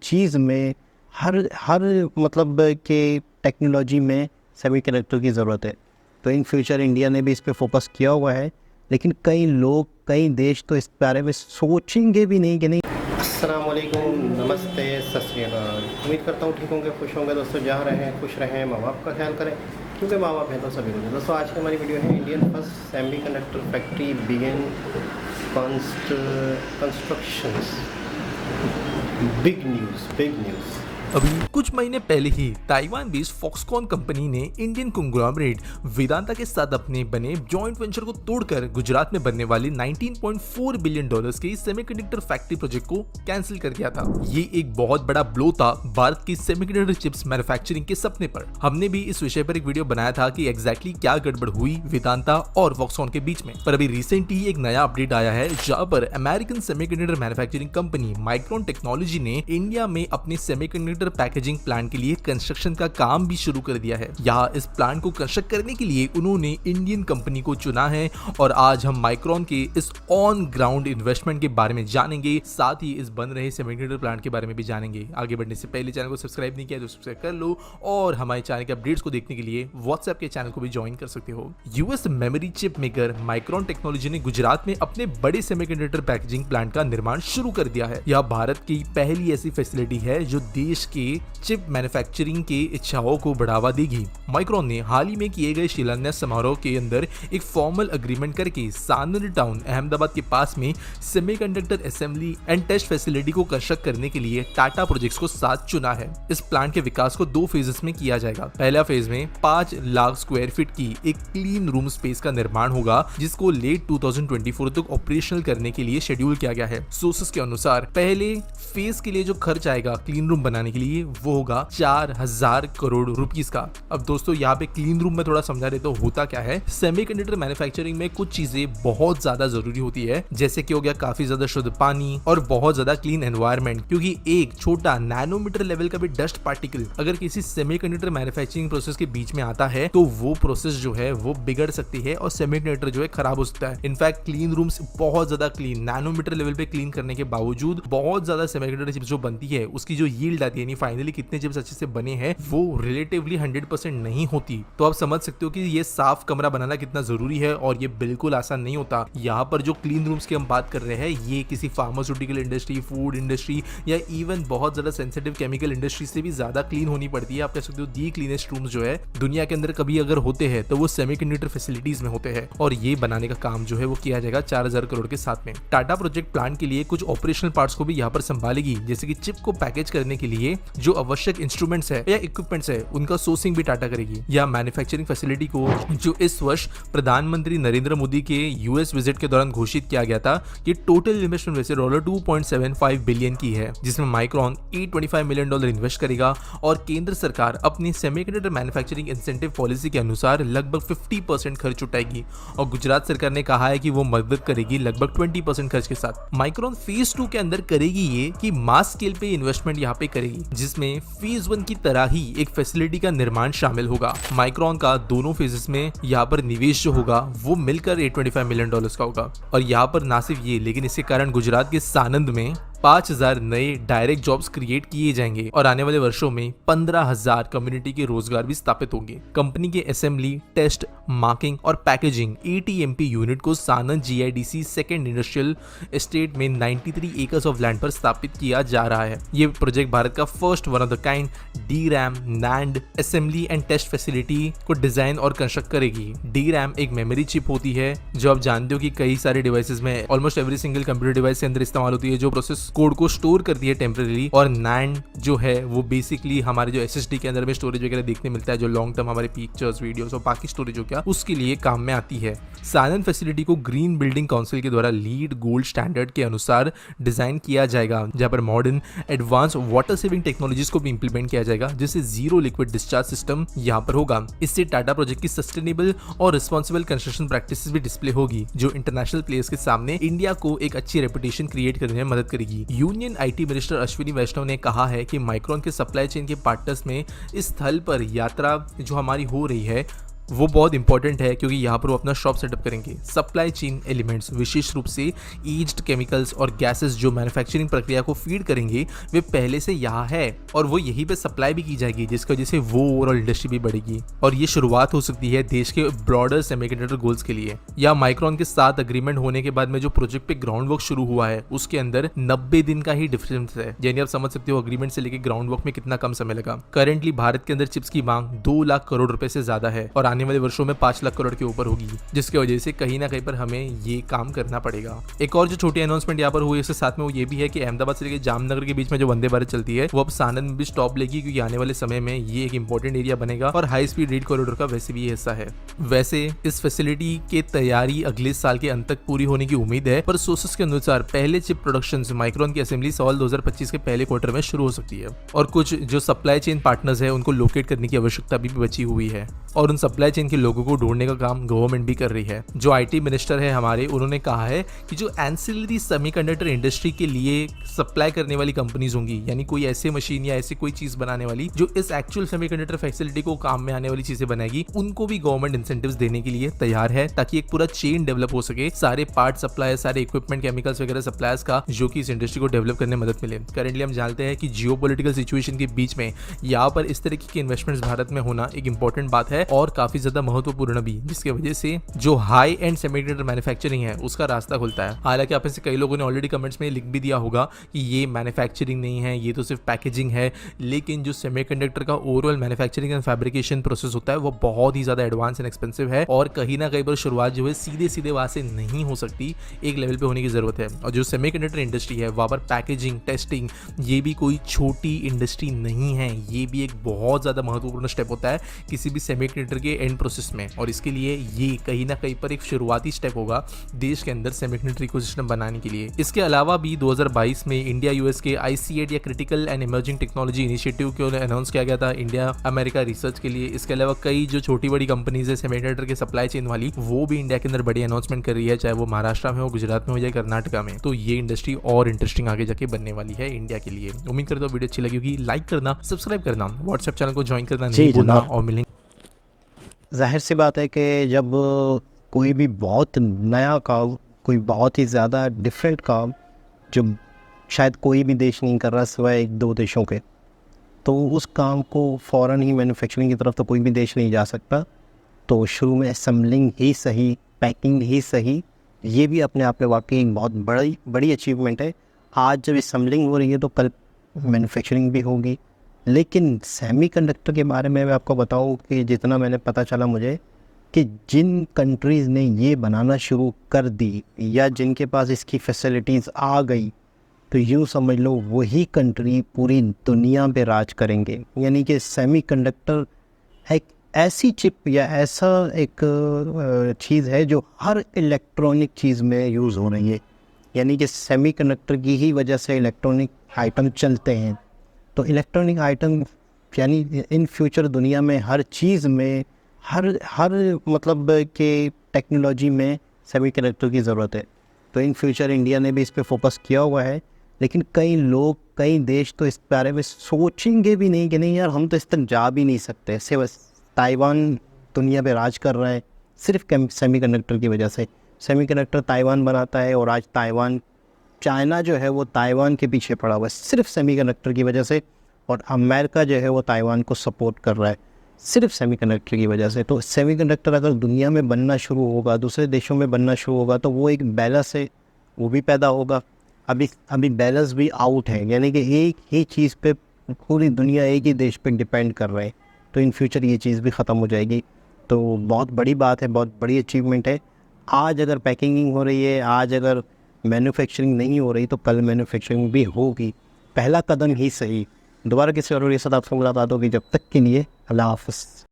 चीज़ में, हर हर मतलब के टेक्नोलॉजी में सेमीकंडक्टर की ज़रूरत है। तो इन फ्यूचर इंडिया ने भी इस पे फोकस किया हुआ है, लेकिन कई लोग, कई देश तो इस बारे में सोचेंगे भी नहीं कि नहीं। अस्सलाम वालेकुम, नमस्ते, सत श्री अकाल। उम्मीद करता हूँ ठीक होंगे, खुश होंगे दोस्तों। जहाँ रहें खुश रहें, माँ बाप का ख्याल करें, क्योंकि माँ बाप हैं तो सभी को। दोस्तों आज की हमारी वीडियो है Indian first semiconductor factory begin constructions. Big news. अभी कुछ महीने पहले ही ताइवान बेस्ड फॉक्सकॉन कंपनी ने इंडियन कंग्लोमरेट वेदांता के साथ अपने बने जॉइंट वेंचर को तोड़कर गुजरात में बनने वाले 19.4 बिलियन डॉलर्स के सेमीकंडक्टर फैक्ट्री प्रोजेक्ट को कैंसिल कर दिया था। ये एक बहुत बड़ा ब्लो था भारत की सेमीकंडक्टर चिप्स मैन्युफैक्चरिंग के सपने पर। हमने भी इस विषय पर एक वीडियो बनाया था कि एग्जैक्टली क्या गड़बड़ हुई वेदांता और फॉक्सकॉन के बीच में। पर अभी रिसेंटली एक नया अपडेट आया है, जहां पर American semiconductor manufacturing company micron technology ने इंडिया में अपने सेमीकंडक्टर पैकेजिंग प्लांट के लिए कंस्ट्रक्शन का काम भी शुरू कर दिया है। यहाँ इस प्लांट को कंस्ट्रक्ट करने के लिए उन्होंने इंडियन कंपनी को चुना है और आज हम माइक्रोन के इस ऑन ग्राउंड इन्वेस्टमेंट के बारे में जानेंगे, साथ ही इस बन रहे सेमीकंडक्टर प्लांट के बारे में भी जानेंगे। आगे बढ़ने से पहले चैनल को सब्सक्राइब नहीं किया तो सब्सक्राइब कर लो और हमारे चैनल के अपडेट्स को देखने के लिए व्हाट्सएप के चैनल को भी ज्वाइन कर सकते हो। US memory chip maker micron technology ने गुजरात में अपने बड़े सेमीकंडक्टर पैकेजिंग प्लांट का निर्माण शुरू कर दिया है। यह भारत की पहली ऐसी फैसिलिटी है जो देश के चिप मैन्युफैक्चरिंग के इच्छाओं को बढ़ावा देगी। माइक्रोन ने हाल ही में किए गए शिलान्यास समारोह के अंदर एक फॉर्मल अग्रीमेंट करके सानंद टाउन अहमदाबाद के पास में semiconductor assembly and test facility को कंस्ट्रक्ट करने के लिए टाटा प्रोजेक्ट्स को साथ चुना है। इस प्लांट के विकास को 2 फेजेस में किया जाएगा। पहला फेज में 5 लाख स्क्वायर फीट की एक क्लीन रूम स्पेस का निर्माण होगा, जिसको लेट 2024 तक ऑपरेशनल करने के लिए शेड्यूल किया गया है। सोर्सेस के अनुसार पहले फेज के लिए जो खर्च आएगा क्लीन रूम बनाने के लिए वो होगा 4000 करोड़ रुपीस का। अब दोस्तों यहाँ पे क्लीन रूम में थोड़ा समझा देता हूँ होता क्या है। सेमीकंडक्टर मैन्युफैक्चरिंग में कुछ चीजें बहुत ज्यादा जरूरी होती है, जैसे कि हो गया काफी ज्यादा शुद्ध पानी और बहुत ज्यादा क्लीन एनवायरनमेंट, क्योंकि एक छोटा नैनोमीटर लेवल का भी डस्ट पार्टिकल अगर किसी सेमीकंडक्टर मैन्युफैक्चरिंग प्रोसेस के बीच में आता है तो वो प्रोसेस जो है वो बिगड़ सकती है और सेमीकंडक्टर जो है खराब हो सकता है। इनफैक्ट क्लीन रूम्स बहुत ज्यादा क्लीन नैनोमीटर लेवल पे क्लीन करने के बावजूद बहुत ज्यादा सेमीकंडक्टर चिप्स जो बनती है उसकी जो यील्ड आती है, फाइनली कितने चिप्स अच्छे से बने हैं, वो रिलेटिवली 100% नहीं होती। तो आप समझ सकते हो कि ये साफ कमरा बनाना कितना जरूरी है और ये बिल्कुल आसान नहीं होता। यहाँ पर जो क्लीन रूम्स की हम बात कर रहे हैं ये किसी फार्मास्यूटिकल इंडस्ट्री, फूड इंडस्ट्री या इवन बहुत ज्यादा सेंसिटिव केमिकल इंडस्ट्री से भी ज्यादा क्लीन होनी पड़ती है। आप कह सकते हो दी क्लीनेस्ट रूम्स जो है दुनिया के अंदर कभी अगर होते हैं तो वो सेमीकंडक्टर फैसिलिटीज में होते हैं और ये बनाने का काम जो है वो किया जाएगा 4000 करोड़ के साथ में। टाटा प्रोजेक्ट प्लांट के लिए कुछ ऑपरेशनल पार्ट्स को भी यहाँ पर संभालेगी, जैसे कि चिप को पैकेज करने के लिए जो आवश्यक इंस्ट्रूमेंट्स है या इक्विपमेंट्स है उनका सोर्सिंग भी टाटा करेगी। या मैन्युफैक्चरिंग फैसिलिटी को जो इस वर्ष प्रधानमंत्री नरेंद्र मोदी के यूएस विजिट के दौरान घोषित किया गया था, ये टोटल इन्वेस्टमेंट वैसे $2.75 बिलियन की है, जिसमें माइक्रोन $825 मिलियन इन्वेस्ट करेगा और केंद्र सरकार अपनी सेमीकंडक्टर मैन्युफैक्चरिंग इंसेंटिव पॉलिसी के अनुसार लगभग 50% खर्च उठाएगी और गुजरात सरकार ने कहा है कि वो मदद करेगी लगभग 20% खर्च के साथ। माइक्रोन फेज 2 के अंदर करेगी ये कि मास स्केल पे इन्वेस्टमेंट यहाँ पे करेगी, जिसमें फेज 1 की तरह ही एक फैसिलिटी का निर्माण शामिल होगा। माइक्रोन का दोनों फेजेस में यहाँ पर निवेश जो होगा वो मिलकर $825 मिलियन का होगा। और यहाँ पर ना सिर्फ ये, लेकिन इसके कारण गुजरात के सानंद में 5000 नए डायरेक्ट जॉब्स क्रिएट किए जाएंगे और आने वाले वर्षों में 15000 कम्युनिटी के रोजगार भी स्थापित होंगे। कंपनी के असेंबली, टेस्ट, मार्किंग और पैकेजिंग ATMP यूनिट को सानंद GIDC सेकेंड इंडस्ट्रियल एस्टेट में 93 एकर्स ऑफ लैंड पर स्थापित किया जा रहा है। ये प्रोजेक्ट भारत का first one of the kind DRAM NAND assembly and test facility को डिजाइन और कंस्ट्रक्ट करेगी। DRAM एक मेमोरी चिप होती है जो आप जानते हो कि कई सारे डिवाइसेस में, almost every single computer device के अंदर इस्तेमाल होती है, जो प्रोसेस कोड को स्टोर करती है टेम्परेरी। और NAND जो है वो बेसिकली हमारे जो SSD के अंदर में स्टोरेज वगैरह देखने मिलता है, जो लॉन्ग टर्म हमारे पिक्चर्स, वीडियोस और बाकी स्टोरेज हो गया, उसके लिए काम में आती है। सानंद फैसिलिटी को ग्रीन बिल्डिंग काउंसिल के द्वारा लीड गोल्ड स्टैंडर्ड के अनुसार डिजाइन किया जाएगा, जहां पर modern advance water saving technologies को भी इंप्लीमेंट किया जाएगा, जिससे जीरो लिक्विड डिस्चार्ज सिस्टम यहाँ पर होगा। इससे टाटा प्रोजेक्ट की सस्टेनेबल और रिस्पॉन्सिबल कंस्ट्रक्शन प्रैक्टिसेस भी डिस्प्ले होगी, जो इंटरनेशनल प्लेयर्स के सामने इंडिया को एक अच्छी रेपुटेशन क्रिएट करने में मदद करेगी। यूनियन IT मिनिस्टर अश्विनी वैष्णव ने कहा है कि माइक्रोन के सप्लाई चेन के पार्टनर्स में इस स्थल पर यात्रा जो हमारी हो रही है वो बहुत इंपॉर्टेंट है क्योंकि यहाँ पर वो अपना शॉप सेटअप करेंगे। सप्लाई चेन एलिमेंट्स, विशेष रूप से ईज्ड केमिकल्स और गैसेस जो मैन्युफैक्चरिंग प्रक्रिया को फीड करेंगे, वे पहले से यहाँ है और वो यहीं पे सप्लाई भी की जाएगी, जिसकी वजह से वो ओवरऑल इंडस्ट्री भी बढ़ेगी। और ये शुरुआत हो सकती है देश के ब्रॉडर सेमीकंडक्टर गोल्स के लिए। या माइक्रॉन के साथ अग्रीमेंट होने के बाद में जो प्रोजेक्ट पे ग्राउंड वर्क शुरू हुआ है, उसके अंदर 90 दिन का ही डिफरेंस है। यानी आप समझ सकते हो अग्रीमेंट से लेकर ग्राउंड वर्क में कितना कम समय लगा। करंटली भारत के अंदर चिप्स की मांग 2 लाख करोड़ रुपए से ज्यादा है और आने वाले वर्षों में 5 लाख करोड़ के ऊपर होगी, जिसकी वजह से कहीं ना कहीं पर हमें ये काम करना पड़ेगा। एक और जो छोटी अनाउंसमेंट यहाँ पर हुई इसके साथ में वो ये भी है कि अहमदाबाद से लेकर जामनगर के बीच में जो वंदे भारत चलती है वो अब सानंद में भी स्टॉप लेगी, क्योंकि आने वाले समय में ये एक इंपॉर्टेंट एरिया बनेगा और हाई स्पीड रेल कॉरिडोर का वैसे भी ये हिस्सा है। वैसे इस फैसिलिटी की तैयारी अगले साल के अंत तक पूरी होने की उम्मीद है, पर सोर्सेस के अनुसार पहले चिप प्रोडक्शन माइक्रॉन की असेंबली साल 2025 के पहले क्वार्टर में शुरू हो सकती है और कुछ जो सप्लाई चेन पार्टनर्स है उनको लोकेट करने की आवश्यकता भी बची हुई है और उन सप्लाई चेन के लोगों को ढूंढने का काम गवर्नमेंट भी कर रही है। जो आईटी मिनिस्टर है हमारे, उन्होंने कहा है कि जो एंसिलरी सेमीकंडक्टर इंडस्ट्री के लिए सप्लाई करने वाली कंपनीज होंगी, यानी कोई ऐसे मशीन या ऐसी कोई चीज बनाने वाली जो इस एक्चुअल सेमीकंडक्टर फैसिलिटी को काम में आने वाली चीजें बनाएगी, उनको भी गवर्नमेंट इंसेंटिव्स देने के लिए तैयार है, ताकि एक पूरा चेन डेवलप हो सके, सारे पार्ट सप्लायर, सारे इक्विपमेंट, केमिकल्स वगैरह सप्लायर्स का, जो कि इस इंडस्ट्री को डेवलप करने में मदद मिले। करेंटली हम जानते हैं कि जियोपॉलिटिकल सिचुएशन के बीच में यहाँ पर इस तरीके के इन्वेस्टमेंट्स भारत में होना एक इंपॉर्टेंट बात है और काफी ज्यादा महत्वपूर्ण भी, जिसकी वजह से जो हाई एंड सेमीकंडक्टर मैन्युफैक्चरिंग है उसका रास्ता खुलता है। हालांकि आप में से कई लोगों ने ऑलरेडी कमेंट्स में लिख भी दिया होगा कि ये मैन्युफैक्चरिंग नहीं है, ये तो सिर्फ पैकेजिंग है, लेकिन जो सेमीकंडक्टर का overall manufacturing and fabrication process होता है वो बहुत ही ज्यादा एडवांस एंड एक्सपेंसिव है और कहीं ना कहीं पर शुरुआत जो है सीधे वहां से नहीं हो सकती, एक लेवल पे होने की जरूरत है। और जो सेमीकंडक्टर इंडस्ट्री है वहां पर पैकेजिंग, टेस्टिंग, ये भी कोई छोटी इंडस्ट्री नहीं है, ये भी एक बहुत ज्यादा महत्वपूर्ण स्टेप होता है किसी भी सेमीकंडक्टर के एंड प्रोसेस में, और इसके लिए ये कहीं ना कहीं पर एक शुरुआती स्टेप होगा देश के अंदर सेमीकंडक्टर इकोसिस्टम बनाने के लिए। इसके अलावा भी 2022 में इंडिया यूएस के ICAT या critical and emerging technology initiative को अनाउंस किया गया था इंडिया अमेरिका रिसर्च के लिए। इसके अलावा कई जो छोटी बड़ी कंपनीज है सेमीकंडक्टर के सप्लाई चेन वाली, वो भी इंडिया के अंदर बड़ी अनाउंसमेंट कर रही है, चाहे वो महाराष्ट्र में हो, गुजरात में हो या कर्नाटका में। तो ये इंडस्ट्री और इंटरेस्टिंग आगे जाके बनने वाली है इंडिया के लिए। उम्मीद करता हूं वीडियो अच्छी लगी होगी। लाइक करना, सब्सक्राइब करना, व्हाट्सएप चैनल को ज्वाइन करना नहीं भूलना और मिलेंगे। जाहिर सी बात है कि जब कोई भी बहुत नया काम, कोई बहुत ही ज़्यादा डिफरेंट काम जो शायद कोई भी देश नहीं कर रहा सिवाय 1-2 देशों के, तो उस काम को फ़ौरन ही मैन्युफैक्चरिंग की तरफ तो कोई भी देश नहीं जा सकता। तो शुरू में असेंबलिंग ही सही, पैकिंग ही सही, ये भी अपने आप में वाकई एक बहुत बड़ी अचीवमेंट है। आज जब असेंबलिंग हो रही है तो कल मैन्युफैक्चरिंग भी होगी। लेकिन सेमीकंडक्टर के बारे में मैं आपको बताऊं कि जितना मैंने पता चला मुझे, कि जिन कंट्रीज़ ने ये बनाना शुरू कर दी या जिनके पास इसकी फैसिलिटीज़ आ गई, तो यूँ समझ लो वही कंट्री पूरी दुनिया पे राज करेंगे। यानी कि सेमीकंडक्टर एक ऐसी चिप या ऐसा एक चीज़ है जो हर इलेक्ट्रॉनिक चीज़ में यूज़ हो रही है। यानी कि सेमीकंडक्टर की ही वजह से इलेक्ट्रॉनिक आइटम चलते हैं। तो इलेक्ट्रॉनिक आइटम यानी इन फ्यूचर दुनिया में हर चीज़ में हर मतलब के टेक्नोलॉजी में सेमीकंडक्टर की ज़रूरत है। तो इन फ्यूचर इंडिया ने भी इस पे फोकस किया हुआ है, लेकिन कई लोग, कई देश तो इस बारे में सोचेंगे भी नहीं कि नहीं यार हम तो इस तक जा भी नहीं सकते। सिर्फ ताइवान दुनिया पे राज कर रहा है सिर्फ सेमीकंडक्टर की वजह से। सेमीकंडक्टर ताइवान बनाता है और आज चाइना जो है वो ताइवान के पीछे पड़ा हुआ है सिर्फ सेमीकंडक्टर की वजह से, और अमेरिका जो है वो ताइवान को सपोर्ट कर रहा है सिर्फ सेमीकंडक्टर की वजह से। तो सेमीकंडक्टर अगर दुनिया में बनना शुरू होगा, दूसरे देशों में बनना शुरू होगा, तो वो एक बैलेंस है वो भी पैदा होगा। अभी बैलेंस भी आउट है, यानी कि एक ही चीज़ पे पूरी दुनिया एक ही देश पे डिपेंड कर रहे हैं। तो इन फ्यूचर ये चीज़ भी ख़त्म हो जाएगी। तो बहुत बड़ी बात है, बहुत बड़ी अचीवमेंट है। आज अगर पैकिंग हो रही है, आज अगर मैन्युफैक्चरिंग नहीं हो रही, तो कल मैन्युफैक्चरिंग भी होगी। पहला कदम ही सही। दोबारा किसी और के साथ आपसे मुलाकात होगी, जब तक के लिए अल्लाह हाफ़िज़।